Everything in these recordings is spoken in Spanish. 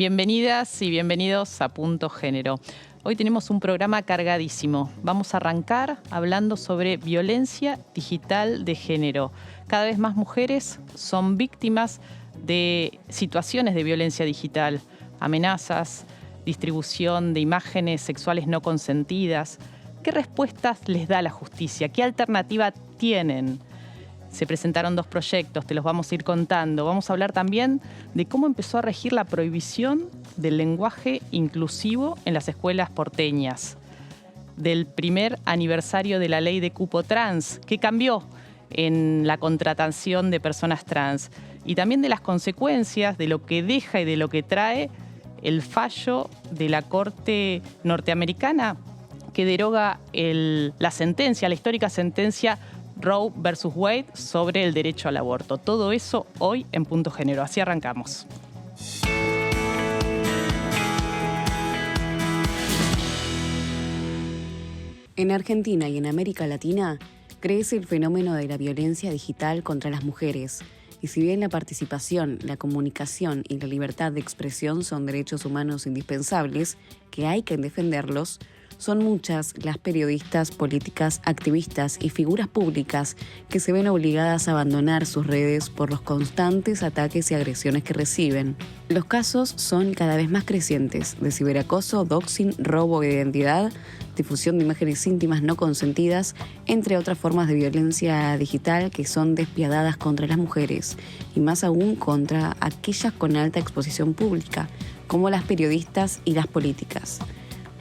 Bienvenidas y bienvenidos a Punto Género. Hoy tenemos un programa cargadísimo. Vamos a arrancar hablando sobre violencia digital de género. Cada vez más mujeres son víctimas de situaciones de violencia digital, amenazas, distribución de imágenes sexuales no consentidas. ¿Qué respuestas les da la justicia? ¿Qué alternativa tienen? Se presentaron 2 proyectos, te los vamos a ir contando. Vamos a hablar también de cómo empezó a regir la prohibición del lenguaje inclusivo en las escuelas porteñas, del primer aniversario de la ley de cupo trans, que cambió en la contratación de personas trans, y también de las consecuencias de lo que deja y de lo que trae el fallo de la Corte norteamericana que deroga la histórica sentencia Roe versus Wade sobre el derecho al aborto. Todo eso hoy en Punto Género. Así arrancamos. En Argentina y en América Latina crece el fenómeno de la violencia digital contra las mujeres. Y si bien la participación, la comunicación y la libertad de expresión son derechos humanos indispensables, que hay que defenderlos, son muchas las periodistas, políticas, activistas y figuras públicas que se ven obligadas a abandonar sus redes por los constantes ataques y agresiones que reciben. Los casos son cada vez más crecientes de ciberacoso, doxing, robo de identidad, difusión de imágenes íntimas no consentidas, entre otras formas de violencia digital que son despiadadas contra las mujeres y más aún contra aquellas con alta exposición pública, como las periodistas y las políticas.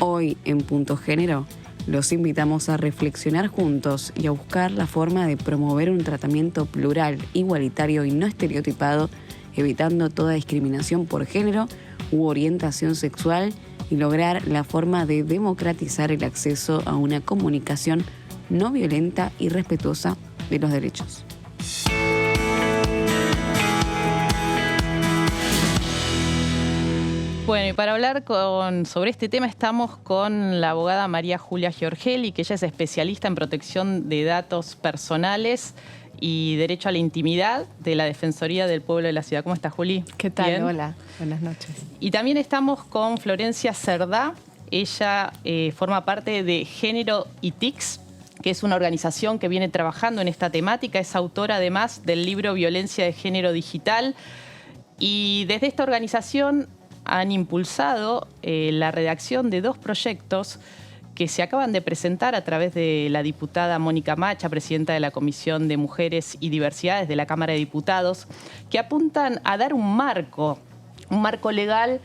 Hoy, en Punto Género, los invitamos a reflexionar juntos y a buscar la forma de promover un tratamiento plural, igualitario y no estereotipado, evitando toda discriminación por género u orientación sexual y lograr la forma de democratizar el acceso a una comunicación no violenta y respetuosa de los derechos. Bueno, y para hablar sobre este tema estamos con la abogada María Julia Giorgelli, que ella es especialista en protección de datos personales y derecho a la intimidad de la Defensoría del Pueblo de la Ciudad. ¿Cómo estás, Juli? ¿Qué tal? ¿Bien? Hola, buenas noches. Y también estamos con Florencia Cerdá. Ella forma parte de Género y TICs, que es una organización que viene trabajando en esta temática. Es autora además del libro Violencia de Género Digital. Y desde esta organización han impulsado la redacción de 2 proyectos que se acaban de presentar a través de la diputada Mónica Macha, presidenta de la Comisión de Mujeres y Diversidades de la Cámara de Diputados, que apuntan a dar un marco legal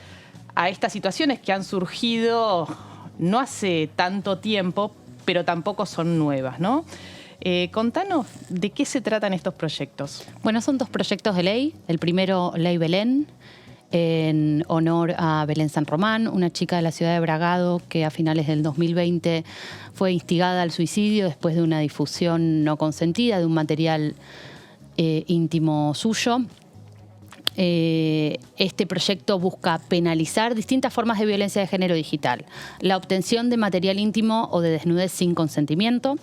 a estas situaciones que han surgido no hace tanto tiempo, pero tampoco son nuevas, ¿no? Contanos de qué se tratan estos proyectos. Bueno, son 2 proyectos de ley. El primero, Ley Belén, en honor a Belén San Román, una chica de la ciudad de Bragado que a finales del 2020 fue instigada al suicidio después de una difusión no consentida de un material íntimo suyo. Este proyecto busca penalizar distintas formas de violencia de género digital. La obtención de material íntimo o de desnudez sin consentimiento.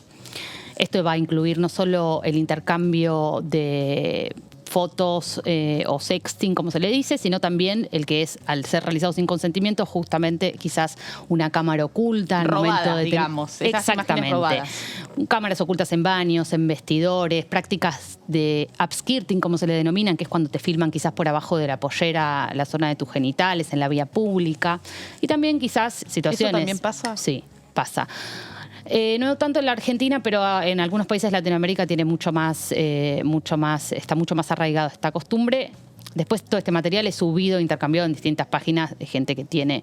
Esto va a incluir no solo el intercambio de fotos o sexting, como se le dice, sino también el que es, al ser realizado sin consentimiento, justamente quizás una cámara oculta al momento de digamos, exactamente. Robadas. Cámaras ocultas en baños, en vestidores, prácticas de upskirting, como se le denominan, que es cuando te filman quizás por abajo de la pollera la zona de tus genitales, en la vía pública. Y también quizás situaciones... ¿Eso también pasa? Sí, pasa. No tanto en la Argentina, pero en algunos países de Latinoamérica está mucho más arraigado esta costumbre. Después todo este material es subido, intercambiado en distintas páginas de gente que tiene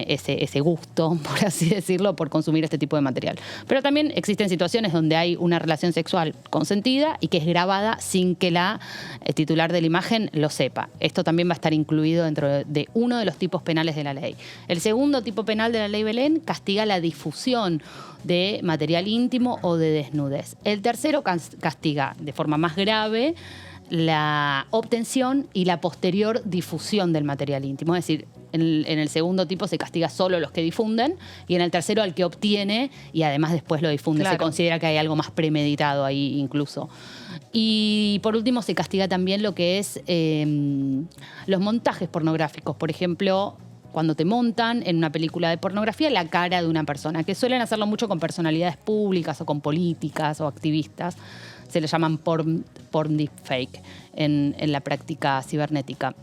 ese gusto, por así decirlo, por consumir este tipo de material. Pero también existen situaciones donde hay una relación sexual consentida y que es grabada sin que la titular de la imagen lo sepa. Esto también va a estar incluido dentro de uno de los tipos penales de la ley. El segundo tipo penal de la ley Belén castiga la difusión de material íntimo o de desnudez. El tercero castiga de forma más grave la obtención y la posterior difusión del material íntimo. Es decir, en el segundo tipo se castiga solo a los que difunden y en el tercero al que obtiene y además después lo difunde. Claro. Se considera que hay algo más premeditado ahí incluso. Y por último se castiga también lo que es los montajes pornográficos. Por ejemplo, cuando te montan en una película de pornografía la cara de una persona, que suelen hacerlo mucho con personalidades públicas o con políticas o activistas. Se le llaman porn deepfake en la práctica cibernética.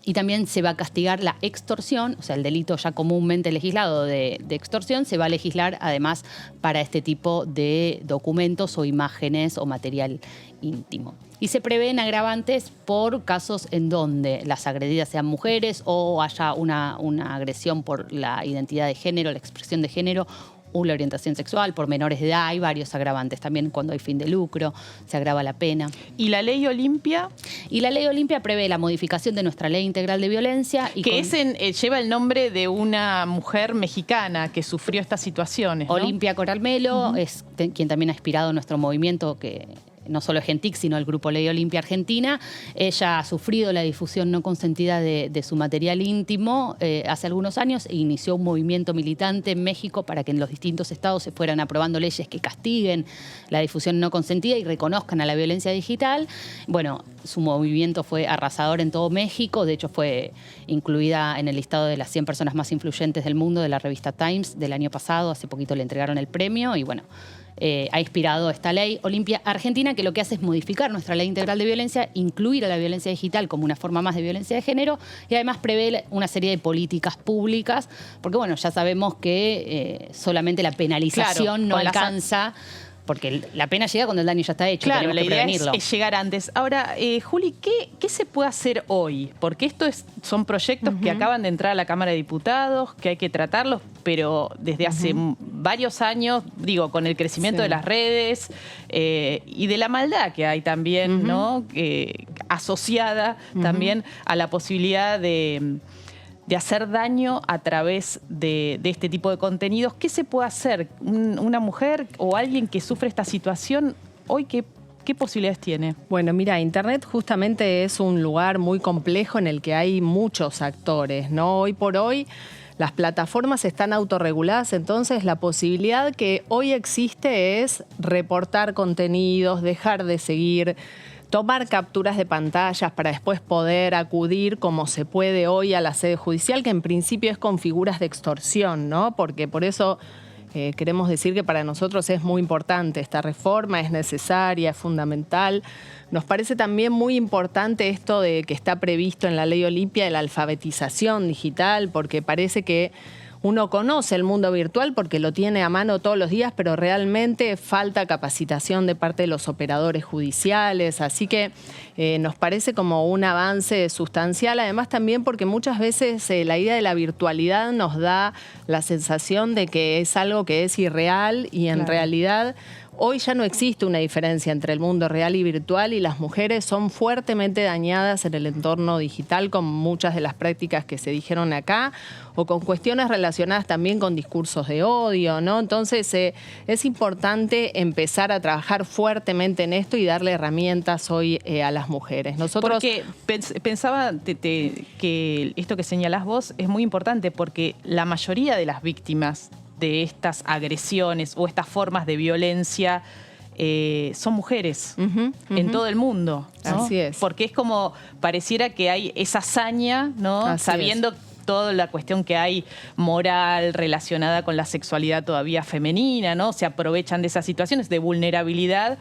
Y también se va a castigar la extorsión, o sea, el delito ya comúnmente legislado de extorsión, se va a legislar además para este tipo de documentos o imágenes o material íntimo. Y se prevén agravantes por casos en donde las agredidas sean mujeres o haya una agresión por la identidad de género, la expresión de género, o la orientación sexual, por menores de edad. Hay varios agravantes. También cuando hay fin de lucro se agrava la pena. ¿Y la ley Olimpia? Y la ley Olimpia prevé la modificación de nuestra ley integral de violencia. Y que lleva el nombre de una mujer mexicana que sufrió estas situaciones, ¿no? Olimpia Coralmelo es quien también ha inspirado nuestro movimiento, que no solo es Gentic, sino el Grupo Ley Olimpia Argentina. Ella ha sufrido la difusión no consentida de su material íntimo hace algunos años e inició un movimiento militante en México para que en los distintos estados se fueran aprobando leyes que castiguen la difusión no consentida y reconozcan a la violencia digital. Bueno, su movimiento fue arrasador en todo México. De hecho, fue incluida en el listado de las 100 personas más influyentes del mundo de la revista Times del año pasado. Hace poquito le entregaron el premio y bueno, ha inspirado esta ley Olimpia Argentina, que lo que hace es modificar nuestra ley integral de violencia, incluir a la violencia digital como una forma más de violencia de género y además prevé una serie de políticas públicas, porque bueno, ya sabemos que solamente la penalización no alcanza. Porque la pena llega cuando el daño ya está hecho. Claro, la idea es llegar antes. Ahora, Juli, ¿qué se puede hacer hoy? Porque son proyectos que acaban de entrar a la Cámara de Diputados, que hay que tratarlos, pero desde hace varios años, digo, con el crecimiento de las redes y de la maldad que hay también, ¿no? Asociada también a la posibilidad de hacer daño a través de este tipo de contenidos. ¿Qué se puede hacer? Una mujer o alguien que sufre esta situación, hoy, ¿qué posibilidades tiene? Bueno, mira, Internet justamente es un lugar muy complejo en el que hay muchos actores, ¿no? Hoy por hoy las plataformas están autorreguladas, entonces la posibilidad que hoy existe es reportar contenidos, dejar de seguir, tomar capturas de pantallas para después poder acudir como se puede hoy a la sede judicial, que en principio es con figuras de extorsión, ¿no? Porque por eso queremos decir que para nosotros es muy importante esta reforma, es necesaria, es fundamental. Nos parece también muy importante esto de que está previsto en la Ley Olimpia de la alfabetización digital, porque parece que uno conoce el mundo virtual porque lo tiene a mano todos los días, pero realmente falta capacitación de parte de los operadores judiciales. Así que nos parece como un avance sustancial. Además también porque muchas veces la idea de la virtualidad nos da la sensación de que es algo que es irreal y en realidad hoy ya no existe una diferencia entre el mundo real y virtual y las mujeres son fuertemente dañadas en el entorno digital con muchas de las prácticas que se dijeron acá o con cuestiones relacionadas también con discursos de odio, ¿no? Entonces es importante empezar a trabajar fuertemente en esto y darle herramientas hoy a las mujeres. Nosotros porque pensaba que esto que señalás vos es muy importante porque la mayoría de las víctimas de estas agresiones o estas formas de violencia son mujeres en todo el mundo, ¿no? Así es. Porque es como pareciera que hay esa hazaña, ¿no? Así sabiendo toda la cuestión que hay moral relacionada con la sexualidad todavía femenina, ¿no? Se aprovechan de esas situaciones de vulnerabilidad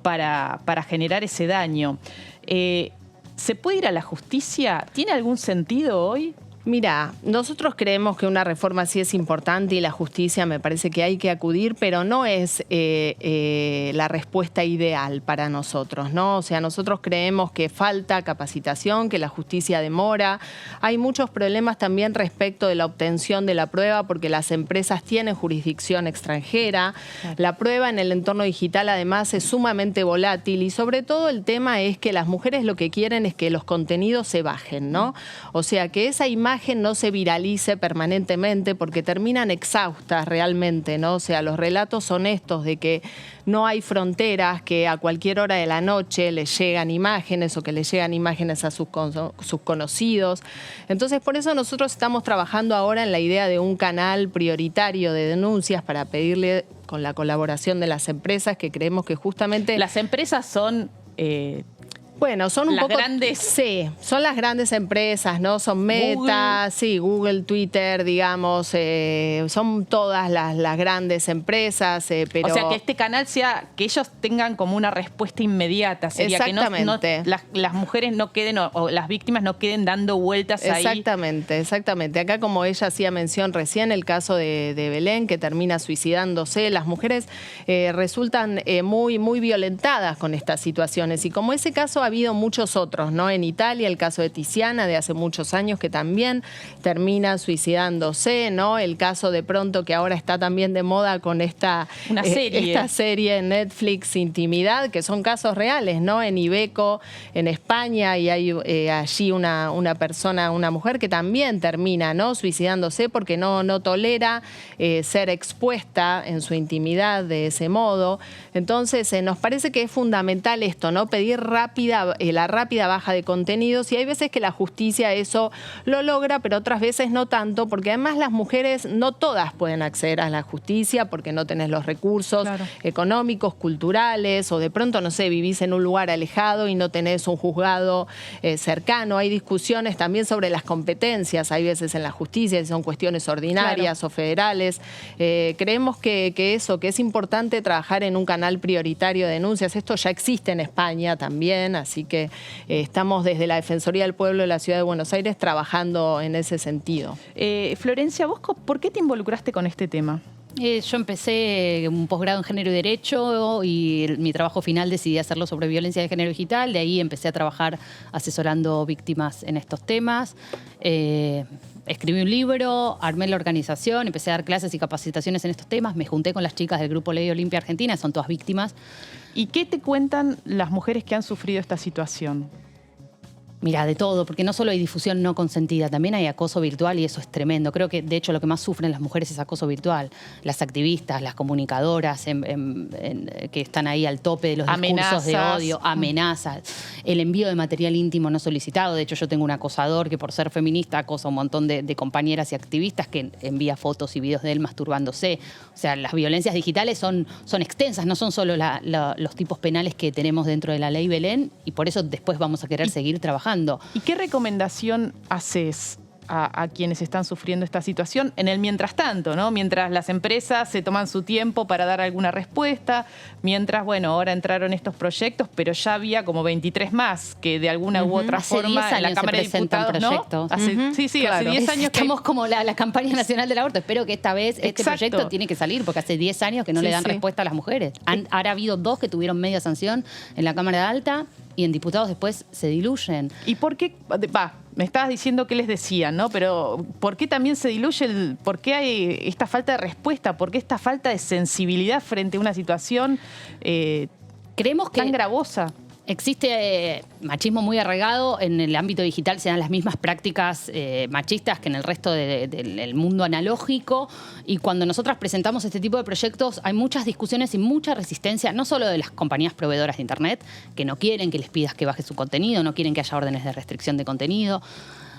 para generar ese daño. ¿Se puede ir a la justicia? ¿Tiene algún sentido hoy? Mira, nosotros creemos que una reforma así es importante y la justicia me parece que hay que acudir, pero no es la respuesta ideal para nosotros, ¿no? O sea, nosotros creemos que falta capacitación, que la justicia demora. Hay muchos problemas también respecto de la obtención de la prueba porque las empresas tienen jurisdicción extranjera. Claro. La prueba en el entorno digital además es sumamente volátil y sobre todo el tema es que las mujeres lo que quieren es que los contenidos se bajen, ¿no? O sea, que esa imagen imagen no se viralice permanentemente porque terminan exhaustas realmente, ¿no? O sea, los relatos honestos de que no hay fronteras, que a cualquier hora de la noche les llegan imágenes o que les llegan imágenes a sus conocidos. Entonces, por eso nosotros estamos trabajando ahora en la idea de un canal prioritario de denuncias para pedirle, con la colaboración de las empresas, que creemos que justamente... Las empresas son... Bueno, son un las poco... grandes... Sí, son las grandes empresas, ¿no? Son Meta, sí, Google, Twitter, digamos, son todas las grandes empresas, pero... O sea, que este canal sea, que ellos tengan como una respuesta inmediata, sería que las mujeres no queden, o las víctimas no queden dando vueltas ahí. Exactamente. Acá, como ella hacía mención recién, el caso de Belén, que termina suicidándose, las mujeres resultan muy violentadas con estas situaciones, y como ese caso ha habido muchos otros, ¿no? En Italia, el caso de Tiziana, de hace muchos años, que también termina suicidándose, ¿no? El caso de pronto que ahora está también de moda con esta serie en Netflix, Intimidad, que son casos reales, ¿no? En Iveco, en España, y hay allí una persona, una mujer que también termina, ¿no? Suicidándose porque no tolera ser expuesta en su intimidad de ese modo. Entonces, nos parece que es fundamental esto, ¿no? Pedir la rápida baja de contenidos, y hay veces que la justicia eso lo logra, pero otras veces no tanto, porque además las mujeres no todas pueden acceder a la justicia porque no tenés los recursos económicos, culturales, o de pronto, no sé, vivís en un lugar alejado y no tenés un juzgado cercano. Hay discusiones también sobre las competencias, hay veces en la justicia, si son cuestiones ordinarias o federales. Creemos que es importante trabajar en un canal prioritario de denuncias. Esto ya existe en España también, así que estamos desde la Defensoría del Pueblo de la Ciudad de Buenos Aires trabajando en ese sentido. Florencia, ¿vos por qué te involucraste con este tema? Yo empecé un posgrado en Género y Derecho, y mi trabajo final decidí hacerlo sobre violencia de género digital. De ahí empecé a trabajar asesorando víctimas en estos temas. Escribí un libro, armé la organización, empecé a dar clases y capacitaciones en estos temas. Me junté con las chicas del Grupo Ley Olimpia Argentina, son todas víctimas. ¿Y qué te cuentan las mujeres que han sufrido esta situación? Mira, de todo, porque no solo hay difusión no consentida, también hay acoso virtual, y eso es tremendo. Creo que, de hecho, lo que más sufren las mujeres es acoso virtual. Las activistas, las comunicadoras que están ahí al tope de los discursos de odio, amenazas, el envío de material íntimo no solicitado. De hecho, yo tengo un acosador que, por ser feminista, acosa a un montón de compañeras y activistas, que envía fotos y videos de él masturbándose. O sea, las violencias digitales son extensas, no son solo los tipos penales que tenemos dentro de la ley Belén, y por eso después vamos a querer seguir trabajando. ¿Y qué recomendación haces a quienes están sufriendo esta situación en el mientras tanto, ¿no? Mientras las empresas se toman su tiempo para dar alguna respuesta, mientras, bueno, ahora entraron estos proyectos, pero ya había como 23 más que de alguna u otra forma en la Cámara de Diputados, ¿no? Hace 10 años que... Estamos como la campaña nacional del aborto. Espero que esta vez este proyecto tiene que salir, porque hace 10 años que no le dan respuesta a las mujeres. Ahora ha habido 2 que tuvieron media sanción en la Cámara Alta, y en diputados después se diluyen. ¿Y por qué? Me estabas diciendo qué les decían, ¿no? Pero ¿por qué también se diluye? ¿Por qué hay esta falta de respuesta? ¿Por qué esta falta de sensibilidad frente a una situación creemos que tan gravosa? Existe machismo muy arraigado. En el ámbito digital se dan las mismas prácticas machistas que en el resto del mundo analógico, y cuando nosotras presentamos este tipo de proyectos hay muchas discusiones y mucha resistencia, no solo de las compañías proveedoras de Internet, que no quieren que les pidas que baje su contenido, no quieren que haya órdenes de restricción de contenido,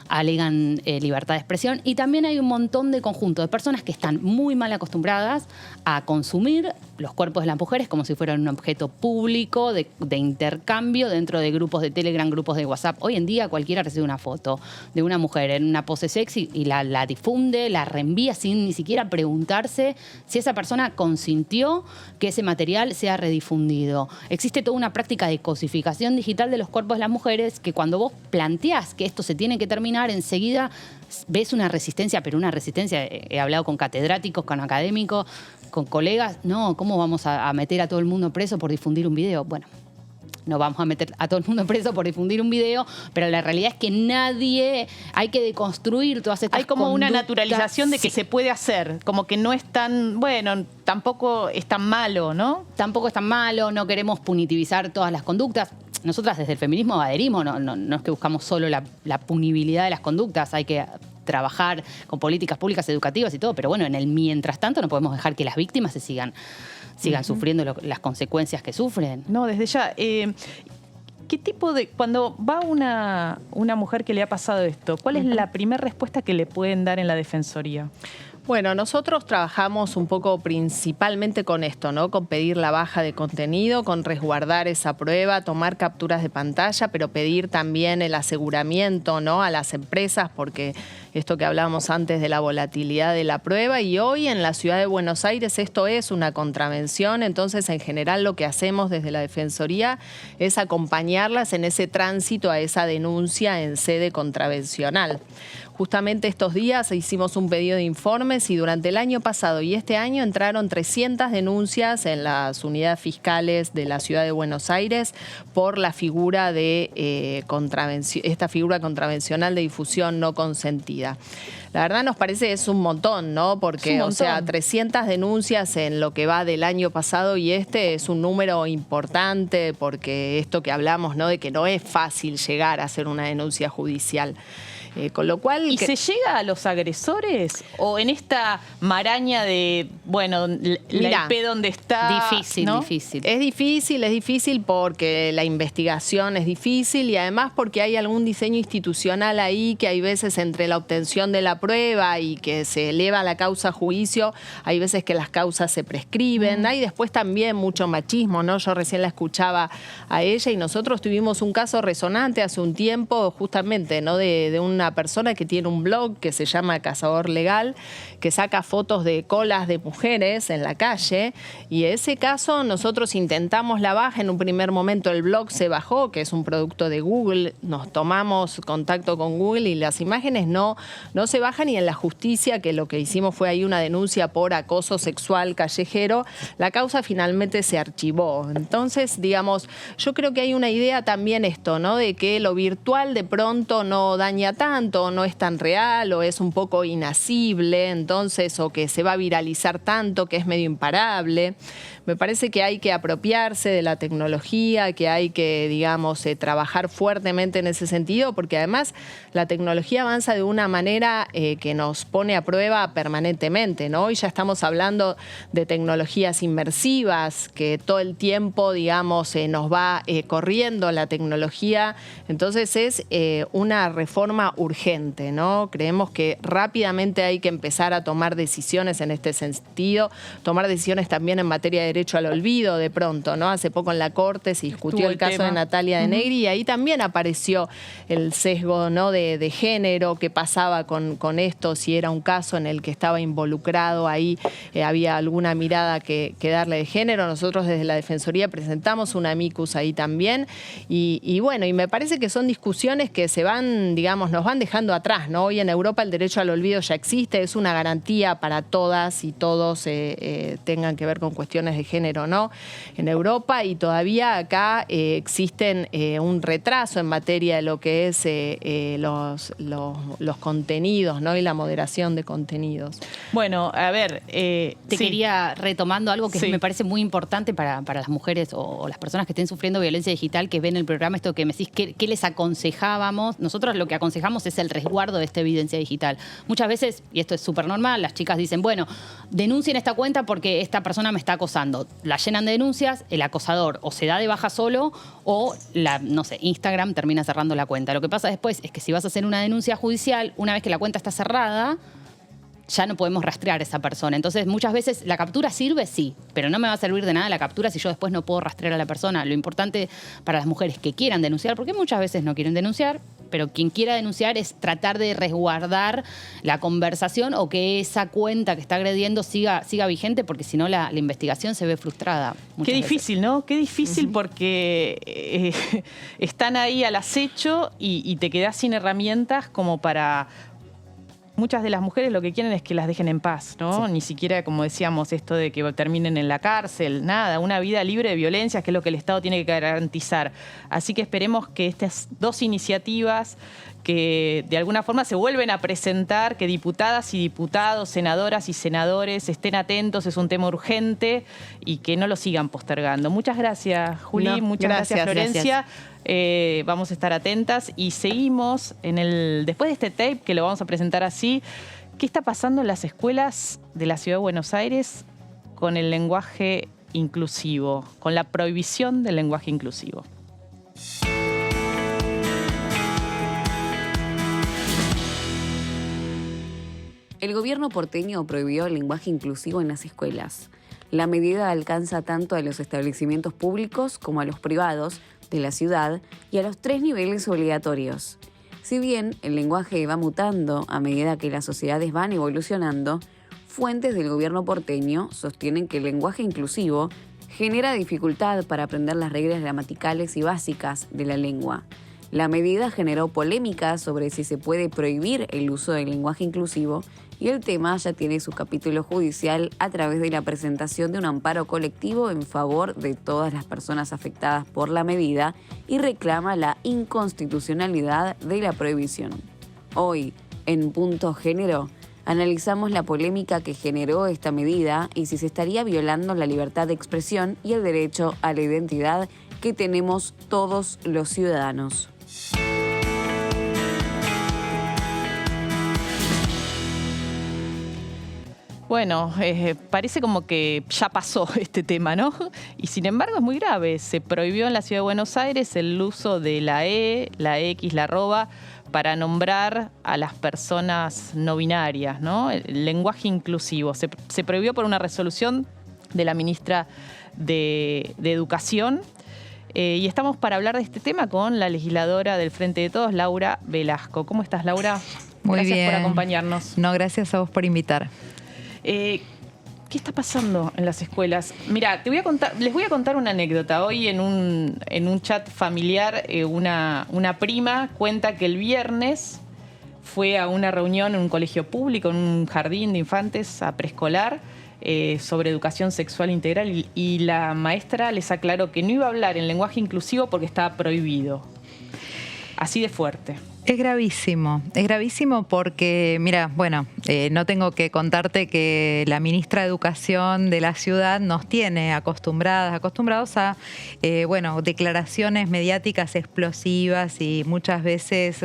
alegan libertad de expresión, y también hay un montón de conjunto de personas que están muy mal acostumbradas a consumir los cuerpos de las mujeres como si fueran un objeto público de intercambio dentro de grupos de Telegram, grupos de WhatsApp. Hoy en día cualquiera recibe una foto de una mujer en una pose sexy y la difunde, la reenvía sin ni siquiera preguntarse si esa persona consintió que ese material sea redifundido. Existe toda una práctica de cosificación digital de los cuerpos de las mujeres que, cuando vos planteás que esto se tiene que terminar, enseguida ves una resistencia, pero una resistencia. He hablado con catedráticos, con académicos, con colegas. No, ¿cómo vamos a meter a todo el mundo preso por difundir un video? Bueno, no vamos a meter a todo el mundo preso por difundir un video, pero la realidad es que hay que deconstruir todas estas Hay como conductas. una naturalización de que se puede hacer, como que no es tan, bueno, tampoco es tan malo, ¿no? Tampoco es tan malo, no queremos punitivizar todas las conductas. Nosotras desde el feminismo adherimos, no es que buscamos solo la punibilidad de las conductas, hay que trabajar con políticas públicas educativas y todo, pero bueno, en el mientras tanto no podemos dejar que las víctimas se sigan sufriendo las consecuencias que sufren. No, desde ya. ¿Qué tipo de... Cuando va una mujer que le ha pasado esto, ¿cuál es la primera respuesta que le pueden dar en la Defensoría? Bueno, nosotros trabajamos un poco principalmente con esto, ¿no? Con pedir la baja de contenido, con resguardar esa prueba, tomar capturas de pantalla, pero pedir también el aseguramiento, ¿no? A las empresas, porque esto que hablábamos antes de la volatilidad de la prueba, y hoy en la ciudad de Buenos Aires esto es una contravención, entonces en general lo que hacemos desde la Defensoría es acompañarlas en ese tránsito a esa denuncia en sede contravencional. Justamente estos días hicimos un pedido de informes y durante el año pasado y este año entraron 300 denuncias en las unidades fiscales de la ciudad de Buenos Aires por la figura de esta figura contravencional de difusión no consentida. La verdad nos parece es un montón, ¿no? Porque, o sea, 300 denuncias en lo que va del año pasado y este es un número importante porque esto que hablamos, ¿no? De que no es fácil llegar a hacer una denuncia judicial. Con lo cual... ¿Y se llega a los agresores? ¿O en esta maraña de, bueno, la IP donde está? Difícil, ¿no? difícil. Es difícil porque la investigación es difícil y además porque hay algún diseño institucional ahí que hay veces entre la obtención de la prueba y que se eleva la causa a juicio, hay veces que las causas se prescriben. Hay después también mucho machismo, ¿no? Yo recién la escuchaba a ella y nosotros tuvimos un caso resonante hace un tiempo justamente, ¿no? De una persona que tiene un blog que se llama Cazador Legal, que saca fotos de colas de mujeres en la calle, y ese caso nosotros intentamos la baja. En un primer momento el blog se bajó, que es un producto de Google, nos tomamos contacto con Google y las imágenes no se bajan, y en la justicia, que lo que hicimos fue ahí una denuncia por acoso sexual callejero, la causa finalmente se archivó. Entonces, digamos, yo creo que hay una idea también esto, ¿no? De que lo virtual de pronto no daña tanto, no es tan real o es un poco inasible, entonces, o que se va a viralizar tanto que es medio imparable. Me parece que hay que apropiarse de la tecnología, que hay que, digamos, trabajar fuertemente en ese sentido, porque además la tecnología avanza de una manera que nos pone a prueba permanentemente, ¿no? Hoy ya estamos hablando de tecnologías inmersivas, que todo el tiempo, digamos, nos va corriendo la tecnología. Entonces es una reforma urgente, ¿no? Creemos que rápidamente hay que empezar a tomar decisiones en este sentido, tomar decisiones también en materia de derecho al olvido de pronto, ¿no? Hace poco en la Corte se discutió el caso de Natalia de Negri y ahí también apareció el sesgo, ¿no? de género, qué pasaba con esto, si era un caso en el que estaba involucrado ahí, había alguna mirada que darle de género. Nosotros desde la Defensoría presentamos un amicus ahí también y bueno, y me parece que son discusiones que se van, digamos, nos van dejando atrás, ¿no? Hoy en Europa el derecho al olvido ya existe, es una garantía para todas y todos tengan que ver con cuestiones de género, ¿no? En Europa, y todavía acá existen un retraso en materia de lo que es los contenidos, ¿no? Y la moderación de contenidos. Bueno, a ver... Te quería, retomando algo que me parece muy importante para las mujeres o las personas que estén sufriendo violencia digital, que ven el programa, esto que me decís, ¿qué les aconsejábamos? Nosotros lo que aconsejamos es el resguardo de esta evidencia digital. Muchas veces, y esto es súper normal, las chicas dicen, bueno, denuncien esta cuenta porque esta persona me está acosando. La llenan de denuncias, el acosador o se da de baja solo o, no sé, Instagram termina cerrando la cuenta. Lo que pasa después es que si vas a hacer una denuncia judicial, una vez que la cuenta está cerrada, ya no podemos rastrear a esa persona. Entonces, muchas veces la captura sirve, sí, pero no me va a servir de nada la captura si yo después no puedo rastrear a la persona. Lo importante para las mujeres que quieran denunciar, porque muchas veces no quieren denunciar, pero quien quiera denunciar es tratar de resguardar la conversación o que esa cuenta que está agrediendo siga vigente, porque si no la investigación se ve frustrada. Qué difícil, ¿no? Qué difícil porque están ahí al acecho y te quedás sin herramientas como para... Muchas de las mujeres lo que quieren es que las dejen en paz, ¿no? Sí. Ni siquiera, como decíamos, esto de que terminen en la cárcel, nada, una vida libre de violencias, que es lo que el Estado tiene que garantizar. Así que esperemos que estas dos iniciativas que de alguna forma se vuelven a presentar, que diputadas y diputados, senadoras y senadores estén atentos, es un tema urgente y que no lo sigan postergando. Muchas gracias, Juli, muchas gracias, Florencia. Gracias. Vamos a estar atentas y seguimos después de este tape que lo vamos a presentar así. ¿Qué está pasando en las escuelas de la Ciudad de Buenos Aires con el lenguaje inclusivo, con la prohibición del lenguaje inclusivo? El gobierno porteño prohibió el lenguaje inclusivo en las escuelas. La medida alcanza tanto a los establecimientos públicos como a los privados de la ciudad y a los 3 niveles obligatorios. Si bien el lenguaje va mutando a medida que las sociedades van evolucionando, fuentes del gobierno porteño sostienen que el lenguaje inclusivo genera dificultad para aprender las reglas gramaticales y básicas de la lengua. La medida generó polémica sobre si se puede prohibir el uso del lenguaje inclusivo y el tema ya tiene su capítulo judicial a través de la presentación de un amparo colectivo en favor de todas las personas afectadas por la medida y reclama la inconstitucionalidad de la prohibición. Hoy, en Punto Género, analizamos la polémica que generó esta medida y si se estaría violando la libertad de expresión y el derecho a la identidad que tenemos todos los ciudadanos. Bueno, parece como que ya pasó este tema, ¿no? Y sin embargo es muy grave. Se prohibió en la Ciudad de Buenos Aires el uso de la E, la X, la arroba, para nombrar a las personas no binarias, ¿no? El lenguaje inclusivo. Se prohibió por una resolución de la ministra de Educación. Y estamos para hablar de este tema con la legisladora del Frente de Todos, Laura Velasco. ¿Cómo estás, Laura? Muy bien. Gracias por acompañarnos. No, gracias a vos por invitar. ¿Qué está pasando en las escuelas? Mira, les voy a contar una anécdota. Hoy en un chat familiar, una prima cuenta que el viernes fue a una reunión en un colegio público, en un jardín de infantes a preescolar, sobre educación sexual integral y la maestra les aclaró que no iba a hablar en lenguaje inclusivo porque estaba prohibido. Así de fuerte. Es gravísimo porque, mira, bueno, no tengo que contarte que la ministra de Educación de la ciudad nos tiene acostumbrados a, declaraciones mediáticas explosivas y muchas veces,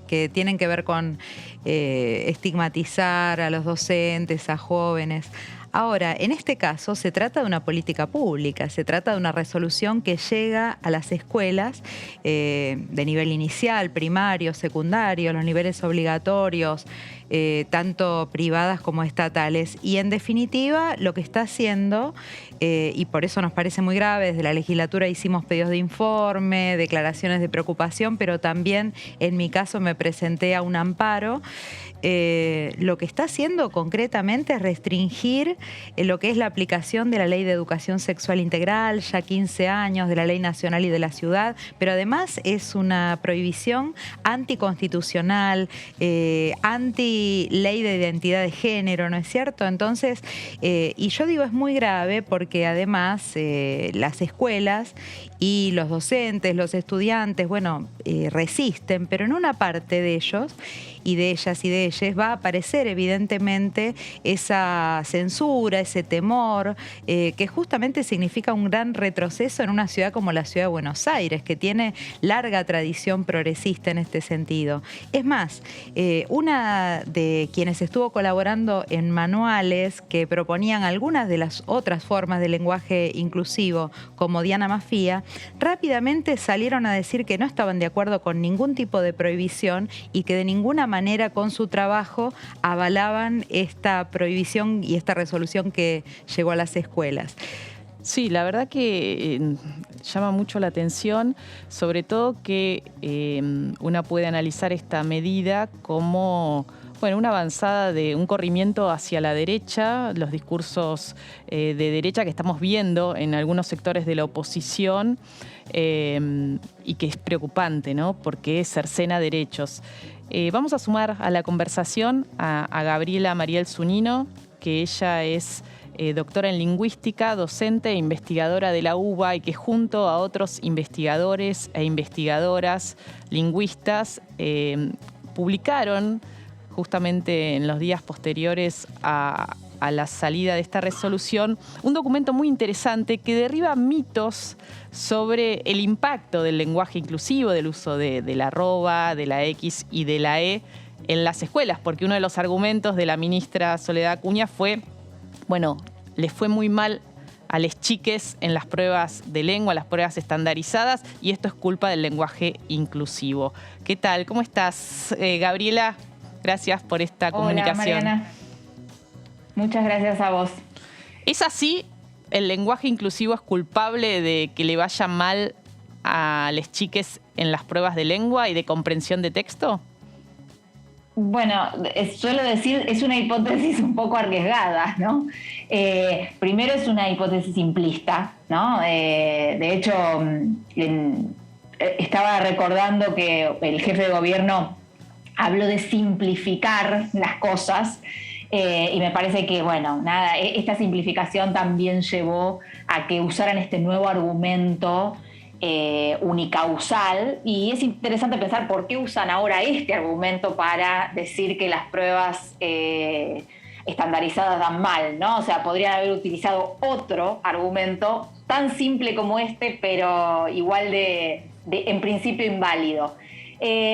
que tienen que ver con estigmatizar a los docentes, a jóvenes. Ahora, en este caso se trata de una política pública, se trata de una resolución que llega a las escuelas de nivel inicial, primario, secundario, los niveles obligatorios, tanto privadas como estatales. Y en definitiva, lo que está haciendo, y por eso nos parece muy grave, desde la legislatura hicimos pedidos de informe, declaraciones de preocupación, pero también en mi caso me presenté a un amparo. Lo que está haciendo concretamente es restringir lo que es la aplicación de la Ley de Educación Sexual Integral, ya 15 años, de la Ley Nacional y de la Ciudad, pero además es una prohibición anticonstitucional, anti-ley de identidad de género, ¿no es cierto? Entonces, y yo digo es muy grave porque además las escuelas y los docentes, los estudiantes, resisten, pero en una parte de ellos y de ellas y de ellas va a aparecer evidentemente esa censura, ese temor, que justamente significa un gran retroceso en una ciudad como la Ciudad de Buenos Aires, que tiene larga tradición progresista en este sentido. Es más, una de quienes estuvo colaborando en manuales que proponían algunas de las otras formas de lenguaje inclusivo, como Diana Mafía, rápidamente salieron a decir que no estaban de acuerdo con ningún tipo de prohibición y que de ninguna manera con su trabajo avalaban esta prohibición y esta resolución que llegó a las escuelas. Sí, la verdad que llama mucho la atención, sobre todo que una puede analizar esta medida como una avanzada de un corrimiento hacia la derecha, los discursos de derecha que estamos viendo en algunos sectores de la oposición y que es preocupante, ¿no? Porque cercena derechos. Vamos a sumar a la conversación a Gabriela Mariel Zunino, que ella es doctora en lingüística, docente e investigadora de la UBA y que junto a otros investigadores e investigadoras lingüistas publicaron justamente en los días posteriores a a la salida de esta resolución un documento muy interesante que derriba mitos sobre el impacto del lenguaje inclusivo, del uso de la arroba, de la X y de la E en las escuelas, porque uno de los argumentos de la ministra Soledad Acuña fue, bueno, les fue muy mal a las chiques en las pruebas de lengua, las pruebas estandarizadas, y esto es culpa del lenguaje inclusivo. ¿Qué tal? ¿Cómo estás, Gabriela? Gracias por esta comunicación. Hola, Mariana. Muchas gracias a vos. ¿Es así? ¿El lenguaje inclusivo es culpable de que le vaya mal a las chiques en las pruebas de lengua y de comprensión de texto? Bueno, suelo decir, es una hipótesis un poco arriesgada, ¿no? Primero es una hipótesis simplista, ¿no? De hecho, estaba recordando que el jefe de gobierno habló de simplificar las cosas y me parece que, bueno, nada, esta simplificación también llevó a que usaran este nuevo argumento unicausal, y es interesante pensar por qué usan ahora este argumento para decir que las pruebas estandarizadas dan mal, ¿no? O sea, podrían haber utilizado otro argumento tan simple como este, pero igual de en principio inválido.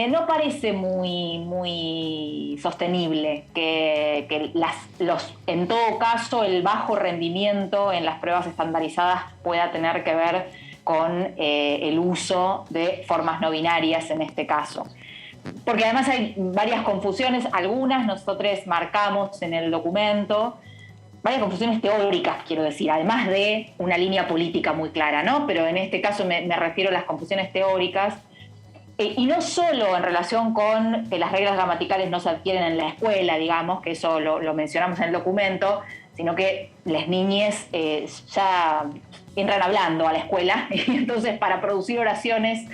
No parece muy sostenible que en todo caso el bajo rendimiento en las pruebas estandarizadas pueda tener que ver con el uso de formas no binarias en este caso. Porque además hay varias confusiones, algunas nosotros marcamos en el documento, varias confusiones teóricas, quiero decir, además de una línea política muy clara, ¿no? Pero en este caso me refiero a las confusiones teóricas, y no solo en relación con que las reglas gramaticales no se adquieren en la escuela, digamos, que eso lo mencionamos en el documento, sino que las niñas ya entran hablando a la escuela, y entonces para producir oraciones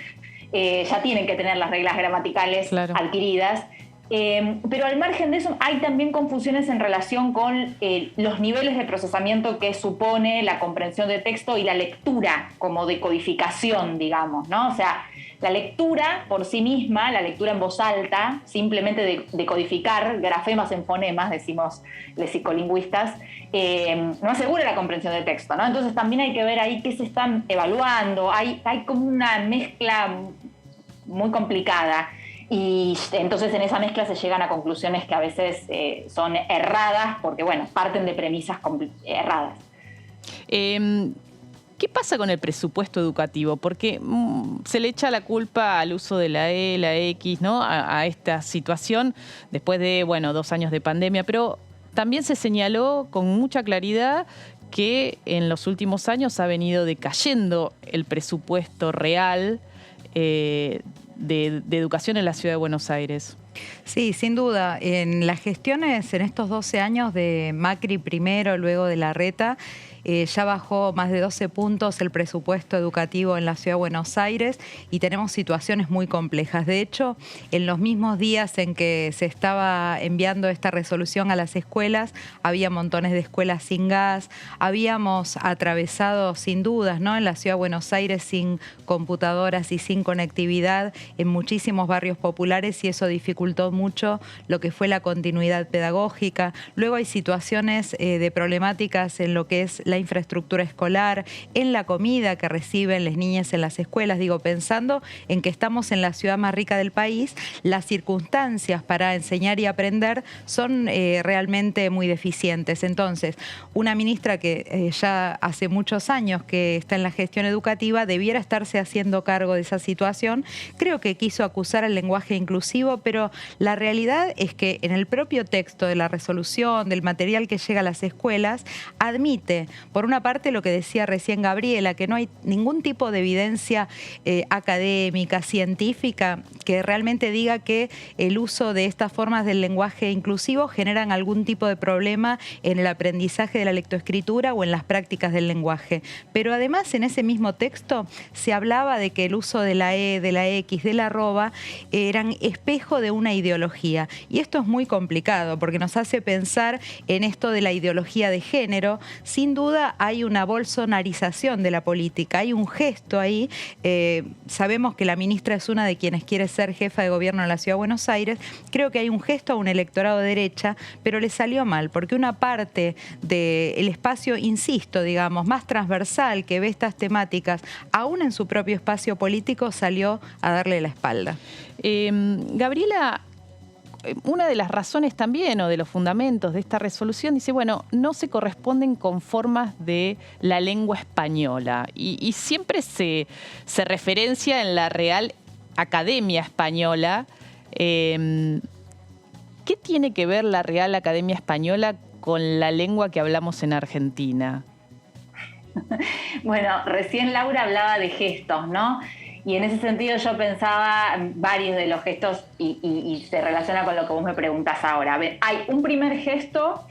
ya tienen que tener las reglas gramaticales adquiridas. Pero al margen de eso hay también confusiones en relación con los niveles de procesamiento que supone la comprensión de texto y la lectura como decodificación, digamos, ¿no? O sea, la lectura por sí misma, la lectura en voz alta, simplemente decodificar grafemas en fonemas, decimos los psicolingüistas, no asegura la comprensión de texto, ¿no? Entonces también hay que ver ahí qué se están evaluando, hay como una mezcla muy complicada. Y entonces en esa mezcla se llegan a conclusiones que a veces son erradas porque, bueno, parten de premisas erradas. ¿Qué pasa con el presupuesto educativo? Porque se le echa la culpa al uso de la E, la X, ¿no? A esta situación después de, bueno, 2 años de pandemia, pero también se señaló con mucha claridad que en los últimos años ha venido decayendo el presupuesto real de educación en la ciudad de Buenos Aires. Sí, sin duda. En las gestiones, en estos 12 años de Macri primero, luego de Larreta, ya bajó más de 12 puntos el presupuesto educativo en la ciudad de Buenos Aires y tenemos situaciones muy complejas. De hecho, en los mismos días en que se estaba enviando esta resolución a las escuelas, había montones de escuelas sin gas, habíamos atravesado sin dudas, ¿no?, en la ciudad de Buenos Aires sin computadoras y sin conectividad en muchísimos barrios populares, y eso dificultó mucho lo que fue la continuidad pedagógica. Luego hay situaciones de problemáticas en lo que es la infraestructura escolar, en la comida que reciben las niñas en las escuelas. Digo, pensando en que estamos en la ciudad más rica del país, las circunstancias para enseñar y aprender son realmente muy deficientes. Entonces, una ministra que ya hace muchos años que está en la gestión educativa debiera estarse haciendo cargo de esa situación. Creo que quiso acusar al lenguaje inclusivo, pero la realidad es que en el propio texto de la resolución, del material que llega a las escuelas, admite, por una parte, lo que decía recién Gabriela, que no hay ningún tipo de evidencia académica, científica, que realmente diga que el uso de estas formas del lenguaje inclusivo generan algún tipo de problema en el aprendizaje de la lectoescritura o en las prácticas del lenguaje. Pero además, en ese mismo texto se hablaba de que el uso de la E, de la X, de la arroba, eran espejo de un una ideología. Y esto es muy complicado porque nos hace pensar en esto de la ideología de género. Sin duda hay una bolsonarización de la política, hay un gesto ahí. Sabemos que la ministra es una de quienes quiere ser jefa de gobierno en la Ciudad de Buenos Aires. Creo que hay un gesto a un electorado de derecha, pero le salió mal, porque una parte del espacio, insisto, digamos, más transversal que ve estas temáticas, aún en su propio espacio político, salió a darle la espalda. Gabriela, una de las razones también, o de los fundamentos de esta resolución, dice, bueno, no se corresponden con formas de la lengua española. Y siempre se referencia en la Real Academia Española. ¿Qué tiene que ver la Real Academia Española con la lengua que hablamos en Argentina? Bueno, recién Laura hablaba de gestos, ¿no? Y en ese sentido yo pensaba varios de los gestos y se relaciona con lo que vos me preguntás ahora. A ver, hay un primer gesto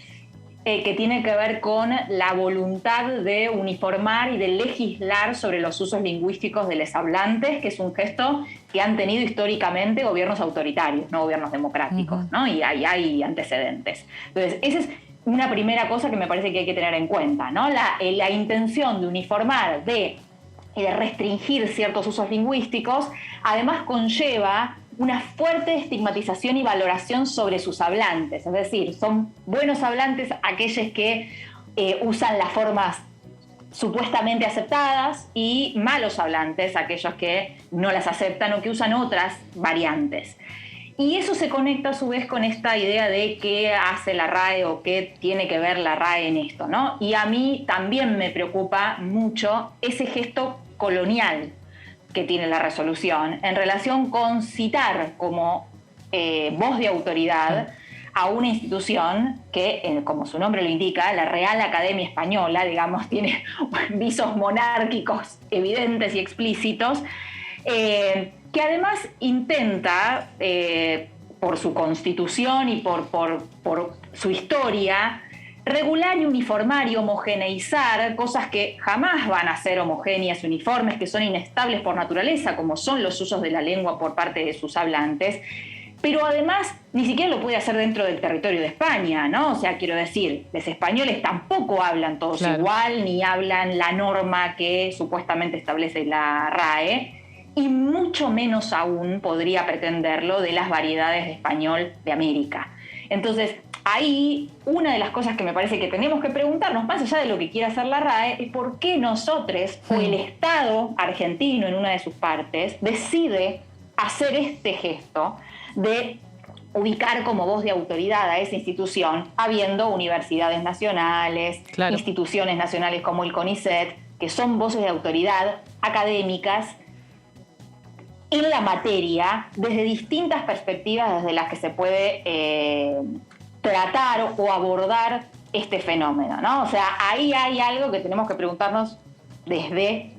que tiene que ver con la voluntad de uniformar y de legislar sobre los usos lingüísticos de los hablantes, que es un gesto que han tenido históricamente gobiernos autoritarios, no gobiernos democráticos, ¿no? Y hay antecedentes. Entonces, esa es una primera cosa que me parece que hay que tener en cuenta, ¿no? La intención de uniformar, de restringir ciertos usos lingüísticos, además conlleva una fuerte estigmatización y valoración sobre sus hablantes. Es decir, son buenos hablantes aquellos que usan las formas supuestamente aceptadas y malos hablantes aquellos que no las aceptan o que usan otras variantes. Y eso se conecta a su vez con esta idea de qué hace la RAE o qué tiene que ver la RAE en esto, ¿no? Y a mí también me preocupa mucho ese gesto colonial que tiene la resolución en relación con citar como voz de autoridad a una institución que, como su nombre lo indica, la Real Academia Española, digamos, tiene visos monárquicos evidentes y explícitos, que además intenta, por su constitución y por su historia, regular y uniformar y homogeneizar cosas que jamás van a ser homogéneas y uniformes, que son inestables por naturaleza, como son los usos de la lengua por parte de sus hablantes, pero además ni siquiera lo puede hacer dentro del territorio de España, ¿no? O sea, quiero decir, los españoles tampoco hablan todos igual, ni hablan la norma que supuestamente establece la RAE, y mucho menos aún podría pretenderlo de las variedades de español de América. Entonces, ahí una de las cosas que me parece que tenemos que preguntarnos, más allá de lo que quiera hacer la RAE, es por qué nosotros, o el Estado argentino en una de sus partes, decide hacer este gesto de ubicar como voz de autoridad a esa institución, habiendo universidades nacionales, instituciones nacionales como el CONICET, que son voces de autoridad académicas en la materia, desde distintas perspectivas desde las que se puede tratar o abordar este fenómeno, ¿no? O sea, ahí hay algo que tenemos que preguntarnos desde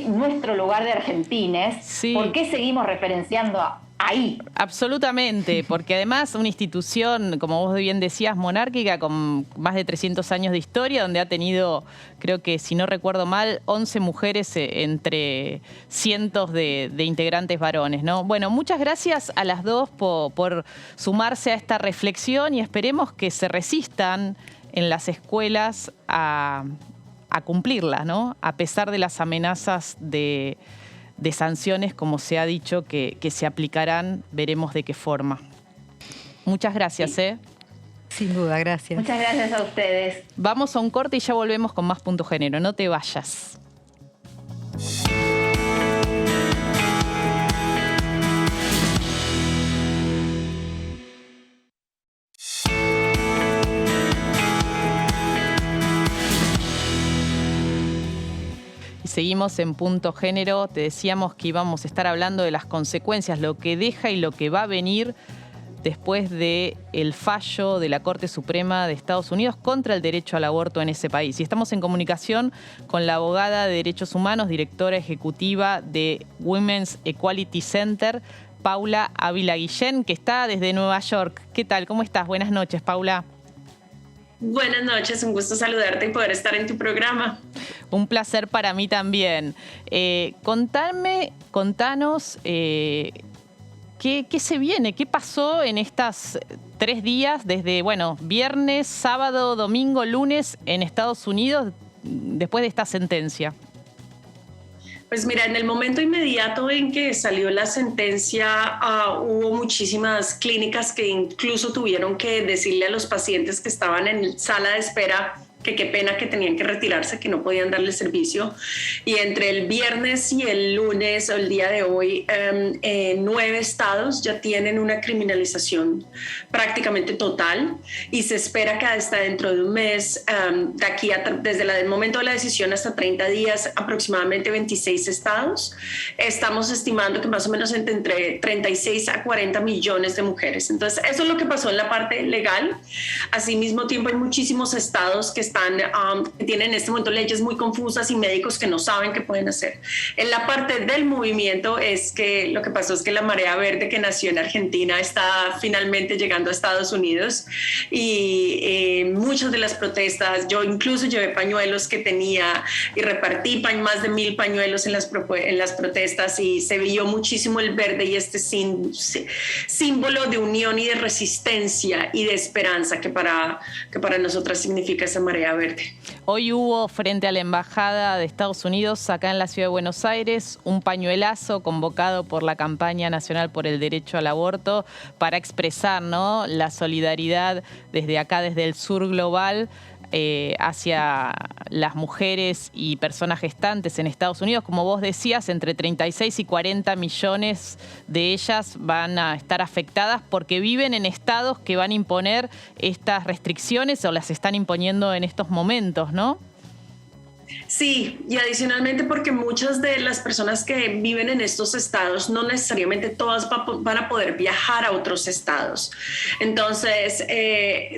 nuestro lugar de argentines, ¿por qué seguimos referenciando ahí? Absolutamente, porque además una institución, como vos bien decías, monárquica, con más de 300 años de historia, donde ha tenido, creo que si no recuerdo mal, 11 mujeres entre cientos de integrantes varones, ¿no? Bueno, muchas gracias a las dos por sumarse a esta reflexión y esperemos que se resistan en las escuelas a cumplirla, ¿no? A pesar de las amenazas de sanciones, como se ha dicho, que se aplicarán, veremos de qué forma. Muchas gracias. Sin duda, gracias. Muchas gracias a ustedes. Vamos a un corte y ya volvemos con más Punto Género. No te vayas. Seguimos en Punto Género. Te decíamos que íbamos a estar hablando de las consecuencias, lo que deja y lo que va a venir después del fallo de la Corte Suprema de Estados Unidos contra el derecho al aborto en ese país. Y estamos en comunicación con la abogada de Derechos Humanos, directora ejecutiva de Women's Equality Center, Paula Ávila Guillén, que está desde Nueva York. ¿Qué tal? ¿Cómo estás? Buenas noches, Paula. Buenas noches, un gusto saludarte y poder estar en tu programa. Un placer para mí también. Contanos qué ¿Qué se viene? ¿Qué pasó en estas 3 días, desde, viernes, sábado, domingo, lunes, en Estados Unidos, después de esta sentencia? Pues mira, en el momento inmediato en que salió la sentencia, hubo muchísimas clínicas que incluso tuvieron que decirle a los pacientes que estaban en sala de espera que qué pena que tenían que retirarse, que no podían darle servicio. Y entre el viernes y el lunes, o el día de hoy, 9 estados ya tienen una criminalización prácticamente total, y se espera que hasta dentro de un mes, de aquí desde el momento de la decisión hasta 30 días, aproximadamente 26 estados. Estamos estimando que más o menos entre 36 a 40 millones de mujeres. Entonces, eso es lo que pasó en la parte legal. Asimismo, tiempo hay muchísimos estados que tienen en este momento leyes muy confusas y médicos que no saben qué pueden hacer. En la parte del movimiento, es que lo que pasó es que la marea verde que nació en Argentina está finalmente llegando a Estados Unidos, y muchas de las protestas, yo incluso llevé pañuelos que tenía y repartí más de 1000 pañuelos en las protestas, y se vio muchísimo el verde y este símbolo de unión y de resistencia y de esperanza que para nosotras significa esa marea verde. Hoy hubo, frente a la Embajada de Estados Unidos acá en la Ciudad de Buenos Aires, un pañuelazo convocado por la Campaña Nacional por el Derecho al Aborto para expresar, ¿no?, la solidaridad desde acá, desde el sur global, hacia las mujeres y personas gestantes en Estados Unidos. Como vos decías, entre 36 y 40 millones de ellas van a estar afectadas porque viven en estados que van a imponer estas restricciones o las están imponiendo en estos momentos, ¿no? Sí, y adicionalmente porque muchas de las personas que viven en estos estados no necesariamente todas van a poder viajar a otros estados. Entonces,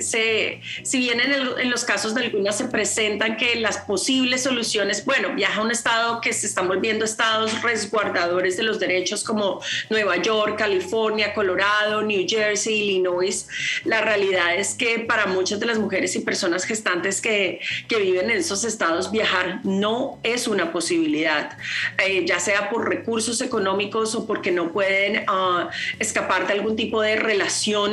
si bien en los casos de algunas se presentan que las posibles soluciones, viaja a un estado que se están volviendo estados resguardadores de los derechos como Nueva York, California, Colorado, New Jersey, Illinois, la realidad es que para muchas de las mujeres y personas gestantes que viven en esos estados, viajar no es una posibilidad, ya sea por recursos económicos o porque no pueden escapar de algún tipo de relación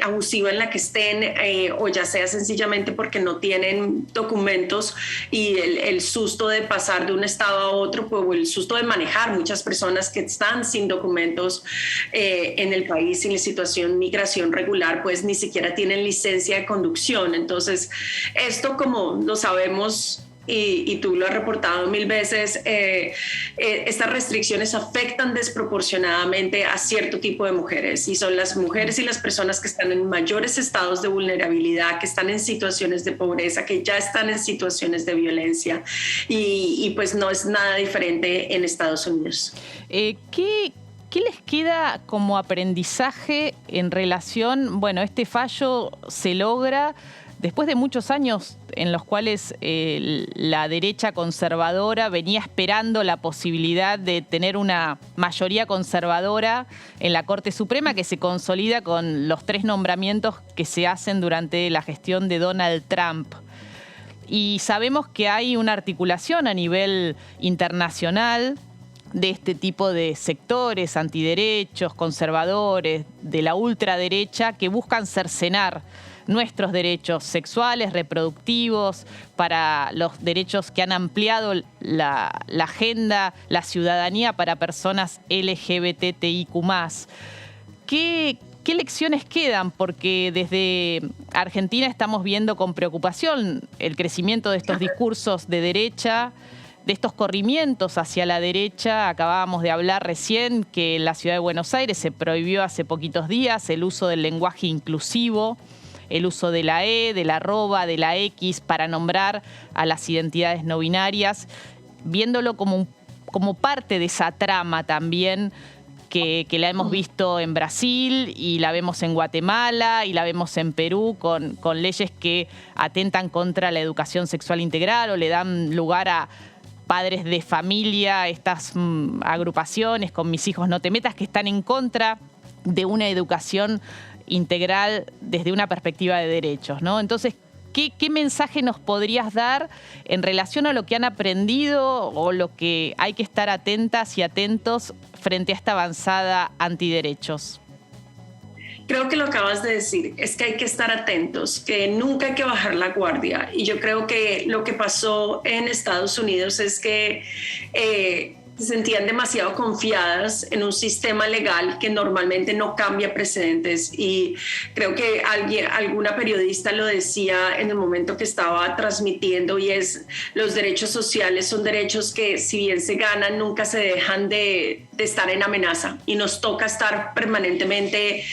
abusiva en la que estén, o ya sea sencillamente porque no tienen documentos, y el susto de pasar de un estado a otro, o el susto de manejar. Muchas personas que están sin documentos en el país, sin la situación migración regular, pues ni siquiera tienen licencia de conducción. Entonces, esto, como lo sabemos, y tú lo has reportado 1000 veces, estas restricciones afectan desproporcionadamente a cierto tipo de mujeres, y son las mujeres y las personas que están en mayores estados de vulnerabilidad, que están en situaciones de pobreza, que ya están en situaciones de violencia, y pues no es nada diferente en Estados Unidos. ¿Qué les queda como aprendizaje en relación, este fallo se logra después de muchos años en los cuales la derecha conservadora venía esperando la posibilidad de tener una mayoría conservadora en la Corte Suprema, que se consolida con los 3 nombramientos que se hacen durante la gestión de Donald Trump? Y sabemos que hay una articulación a nivel internacional de este tipo de sectores antiderechos, conservadores, de la ultraderecha, que buscan cercenar nuestros derechos sexuales, reproductivos, para los derechos que han ampliado la agenda, la ciudadanía para personas LGBTIQ+. ¿Qué lecciones quedan? Porque desde Argentina estamos viendo con preocupación el crecimiento de estos discursos de derecha, de estos corrimientos hacia la derecha. Acabábamos de hablar recién que en la Ciudad de Buenos Aires se prohibió hace poquitos días el uso del lenguaje inclusivo, el uso de la E, de la arroba, de la X para nombrar a las identidades no binarias, viéndolo como parte de esa trama también que la hemos visto en Brasil, y la vemos en Guatemala, y la vemos en Perú, con leyes que atentan contra la educación sexual integral o le dan lugar a padres de familia, estas agrupaciones con Mis Hijos No Te Metas, que están en contra de una educación integral desde una perspectiva de derechos, ¿no? Entonces, ¿qué mensaje nos podrías dar en relación a lo que han aprendido o lo que hay que estar atentas y atentos frente a esta avanzada antiderechos? Creo que lo acabas de decir, es que hay que estar atentos, que nunca hay que bajar la guardia. Y yo creo que lo que pasó en Estados Unidos es que se sentían demasiado confiadas en un sistema legal que normalmente no cambia precedentes, y creo que alguna periodista lo decía en el momento que estaba transmitiendo, y es: los derechos sociales son derechos que, si bien se ganan, nunca se dejan de estar en amenaza, y nos toca estar permanentemente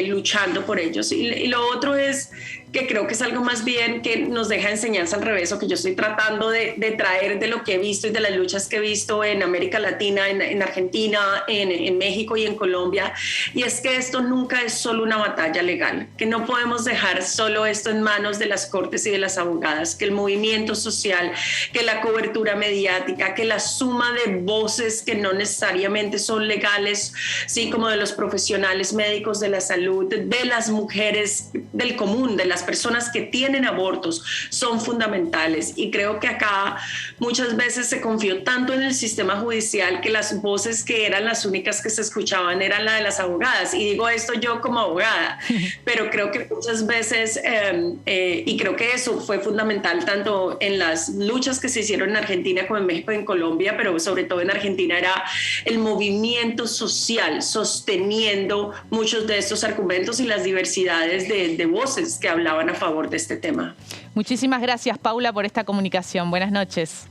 luchando por ellos. Y lo otro es que creo que es algo más bien que nos deja enseñanza al revés, o que yo estoy tratando de traer de lo que he visto y de las luchas que he visto en América Latina, en Argentina, en México y en Colombia, y es que esto nunca es solo una batalla legal, que no podemos dejar solo esto en manos de las cortes y de las abogadas, que el movimiento social, que la cobertura mediática, que la suma de voces que no necesariamente son legales, sí, como de los profesionales médicos de la salud, de las mujeres del común, de las personas que tienen abortos, son fundamentales. Y creo que acá muchas veces se confió tanto en el sistema judicial que las voces que eran las únicas que se escuchaban eran la de las abogadas. Y digo esto yo como abogada, pero creo que muchas veces, y creo que eso fue fundamental tanto en las luchas que se hicieron en Argentina como en México y en Colombia, pero sobre todo en Argentina, era el movimiento social sosteniendo muchos de estos argumentos y las diversidades de voces que hablaban a favor de este tema. Muchísimas gracias, Paula, por esta comunicación. Buenas noches.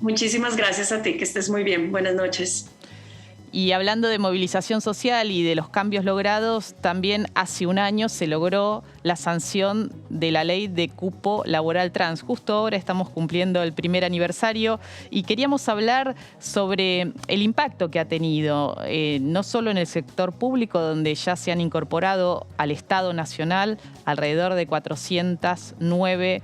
Muchísimas gracias a ti, que estés muy bien. Buenas noches. Y hablando de movilización social y de los cambios logrados, también hace un año se logró la sanción de la ley de cupo laboral trans. Justo ahora estamos cumpliendo el primer aniversario y queríamos hablar sobre el impacto que ha tenido, no solo en el sector público, donde ya se han incorporado al Estado Nacional alrededor de 409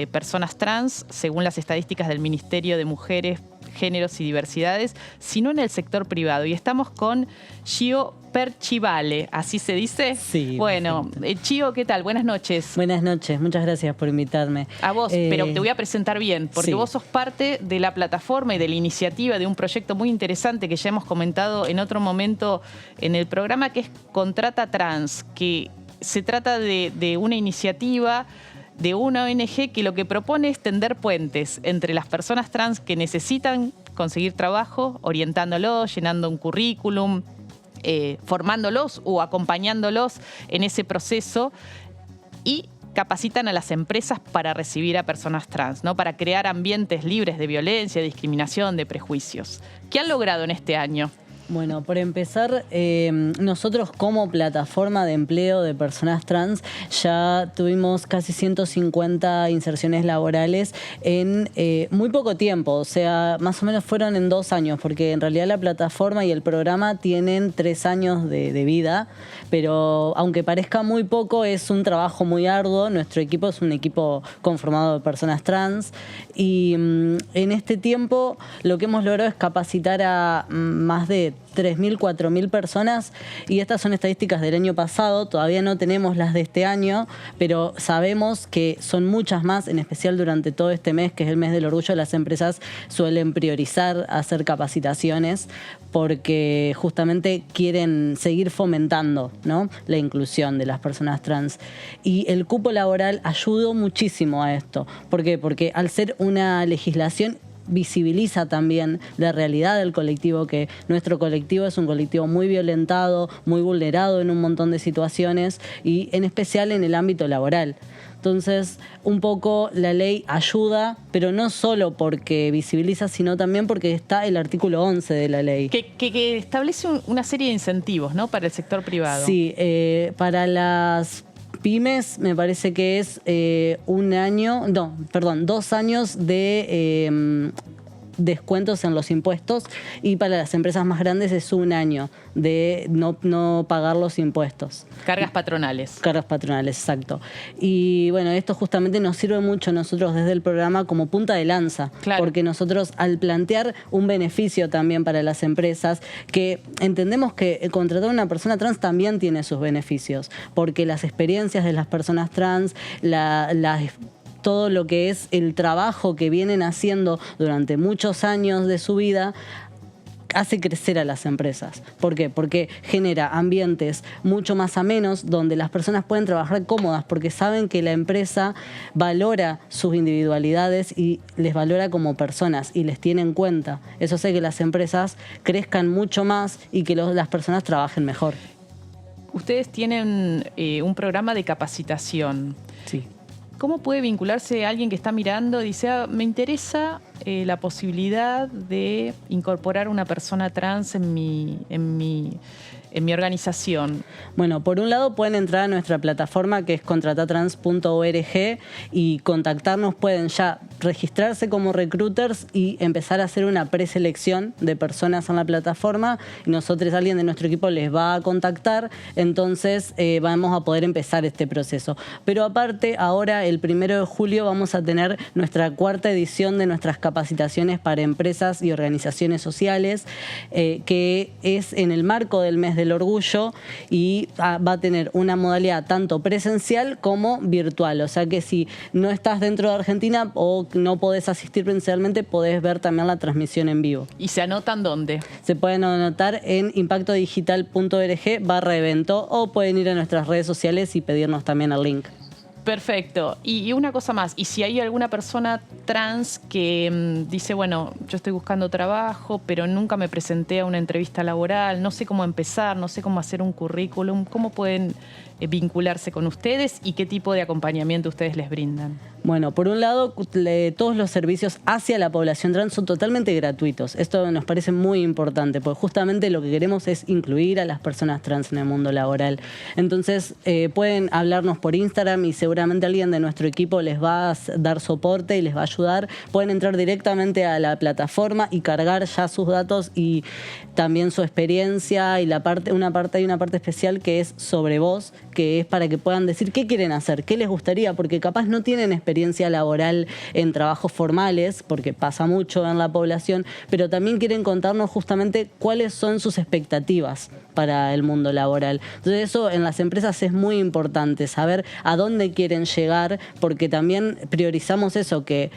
personas trans, según las estadísticas del Ministerio de Mujeres, Géneros y Diversidades, sino en el sector privado. Y estamos con Chio Perchivale, ¿así se dice? Sí. Bueno, Chio, ¿qué tal? Buenas noches. Buenas noches, muchas gracias por invitarme. A vos, pero te voy a presentar bien, porque sí. Vos sos parte de la plataforma y de la iniciativa de un proyecto muy interesante que ya hemos comentado en otro momento en el programa, que es Contrata Trans, que se trata de una iniciativa de una ONG que lo que propone es tender puentes entre las personas trans que necesitan conseguir trabajo, orientándolos, llenando un currículum, formándolos o acompañándolos en ese proceso, y capacitan a las empresas para recibir a personas trans, ¿no? Para crear ambientes libres de violencia, de discriminación, de prejuicios. ¿Qué han logrado en este año? Bueno, por empezar, nosotros como plataforma de empleo de personas trans ya tuvimos casi 150 inserciones laborales en muy poco tiempo, o sea, más o menos fueron en 2 años, porque en realidad la plataforma y el programa tienen 3 años de vida, pero aunque parezca muy poco, es un trabajo muy arduo. Nuestro equipo es un equipo conformado de personas trans, y en este tiempo lo que hemos logrado es capacitar a más de 3.000, 4.000 personas, y estas son estadísticas del año pasado. Todavía no tenemos las de este año, pero sabemos que son muchas más, en especial durante todo este mes, que es el mes del orgullo. Las empresas suelen priorizar hacer capacitaciones porque justamente quieren seguir fomentando, ¿no?, la inclusión de las personas trans. Y el cupo laboral ayudó muchísimo a esto. ¿Por qué? Porque al ser una legislación visibiliza también la realidad del colectivo, que nuestro colectivo es un colectivo muy violentado, muy vulnerado en un montón de situaciones, y en especial en el ámbito laboral. Entonces, un poco la ley ayuda, pero no solo porque visibiliza, sino también porque está el artículo 11 de la ley. Que establece una serie de incentivos, ¿no?, para el sector privado. Sí, para las pymes me parece que es 2 años descuentos en los impuestos, y para las empresas más grandes es 1 año de no pagar los impuestos. Cargas patronales. Cargas patronales, exacto. Y bueno, esto justamente nos sirve mucho a nosotros desde el programa como punta de lanza, claro, porque nosotros al plantear un beneficio también para las empresas, que entendemos que contratar a una persona trans también tiene sus beneficios, porque las experiencias de las personas trans, todo lo que es el trabajo que vienen haciendo durante muchos años de su vida, hace crecer a las empresas. ¿Por qué? Porque genera ambientes mucho más amenos donde las personas pueden trabajar cómodas porque saben que la empresa valora sus individualidades y les valora como personas y les tiene en cuenta. Eso hace que las empresas crezcan mucho más y que las personas trabajen mejor. Ustedes tienen un programa de capacitación. Sí. ¿Cómo puede vincularse alguien que está mirando y dice, me interesa la posibilidad de incorporar una persona trans en mi organización? Bueno, por un lado pueden entrar a nuestra plataforma que es contratatrans.org y contactarnos, pueden ya registrarse como recruiters y empezar a hacer una preselección de personas en la plataforma y nosotros, alguien de nuestro equipo les va a contactar, entonces vamos a poder empezar este proceso. Pero aparte, ahora el 1 de julio vamos a tener nuestra 4ª edición de nuestras capacitaciones para empresas y organizaciones sociales, que es en el marco del mes del orgullo y va a tener una modalidad tanto presencial como virtual. O sea que si no estás dentro de Argentina o no podés asistir presencialmente, podés ver también la transmisión en vivo. ¿Y se anotan dónde? Se pueden anotar en impactodigital.org/evento o pueden ir a nuestras redes sociales y pedirnos también el link. Perfecto. Y una cosa más, y si hay alguna persona trans que dice, bueno, yo estoy buscando trabajo, pero nunca me presenté a una entrevista laboral, no sé cómo empezar, no sé cómo hacer un currículum, ¿cómo pueden vincularse con ustedes y qué tipo de acompañamiento ustedes les brindan? Bueno, por un lado, todos los servicios hacia la población trans son totalmente gratuitos. Esto nos parece muy importante, porque justamente lo que queremos es incluir a las personas trans en el mundo laboral. Entonces, pueden hablarnos por Instagram y seguramente alguien de nuestro equipo les va a dar soporte y les va a ayudar. Pueden entrar directamente a la plataforma y cargar ya sus datos y también su experiencia y hay una parte especial que es sobre vos, que es para que puedan decir qué quieren hacer, qué les gustaría, porque capaz no tienen experiencia laboral en trabajos formales, porque pasa mucho en la población, pero también quieren contarnos justamente cuáles son sus expectativas para el mundo laboral. Entonces eso en las empresas es muy importante, saber a dónde quieren llegar, porque también priorizamos eso, que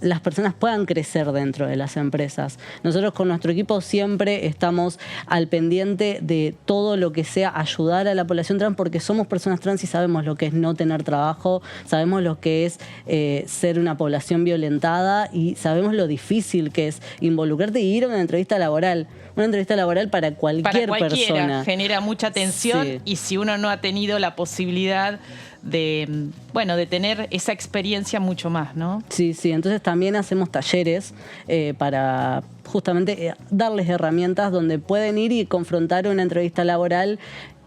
las personas puedan crecer dentro de las empresas. Nosotros con nuestro equipo siempre estamos al pendiente de todo lo que sea ayudar a la población trans, porque somos personas trans y sabemos lo que es no tener trabajo, sabemos lo que es ser una población violentada y sabemos lo difícil que es involucrarte y ir a una entrevista laboral. Una entrevista laboral para cualquiera persona. Genera mucha tensión, sí. Y si uno no ha tenido la posibilidad de tener esa experiencia mucho más, ¿no? Sí, entonces también hacemos talleres para justamente darles herramientas donde pueden ir y confrontar una entrevista laboral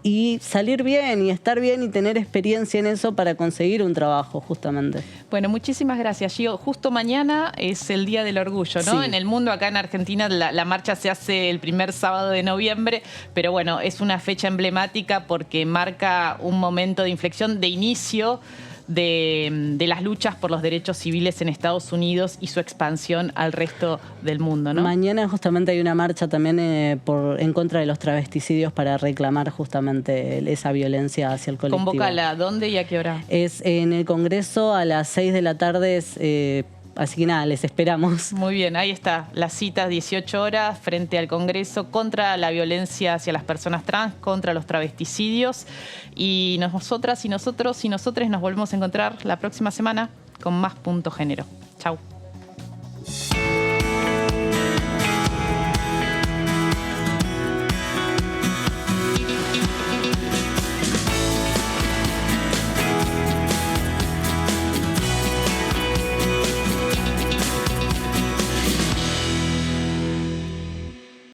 y salir bien y estar bien y tener experiencia en eso para conseguir un trabajo, justamente. Bueno, muchísimas gracias, Gio. Justo mañana es el Día del Orgullo, ¿no? Sí. En el mundo, acá en Argentina, la marcha se hace el primer sábado de noviembre, pero bueno, es una fecha emblemática porque marca un momento de inflexión, de inicio de las luchas por los derechos civiles en Estados Unidos y su expansión al resto del mundo, ¿no? Mañana justamente hay una marcha también en contra de los travesticidios para reclamar justamente esa violencia hacia el colectivo. Convócala, ¿dónde y a qué hora? Es en el Congreso a las 6 de la tarde. Así que nada, les esperamos. Muy bien, ahí está, la cita, 18 horas, frente al Congreso, contra la violencia hacia las personas trans, contra los travesticidios. Y nosotras y nosotros y nosotres nos volvemos a encontrar la próxima semana con más Punto Género. Chau.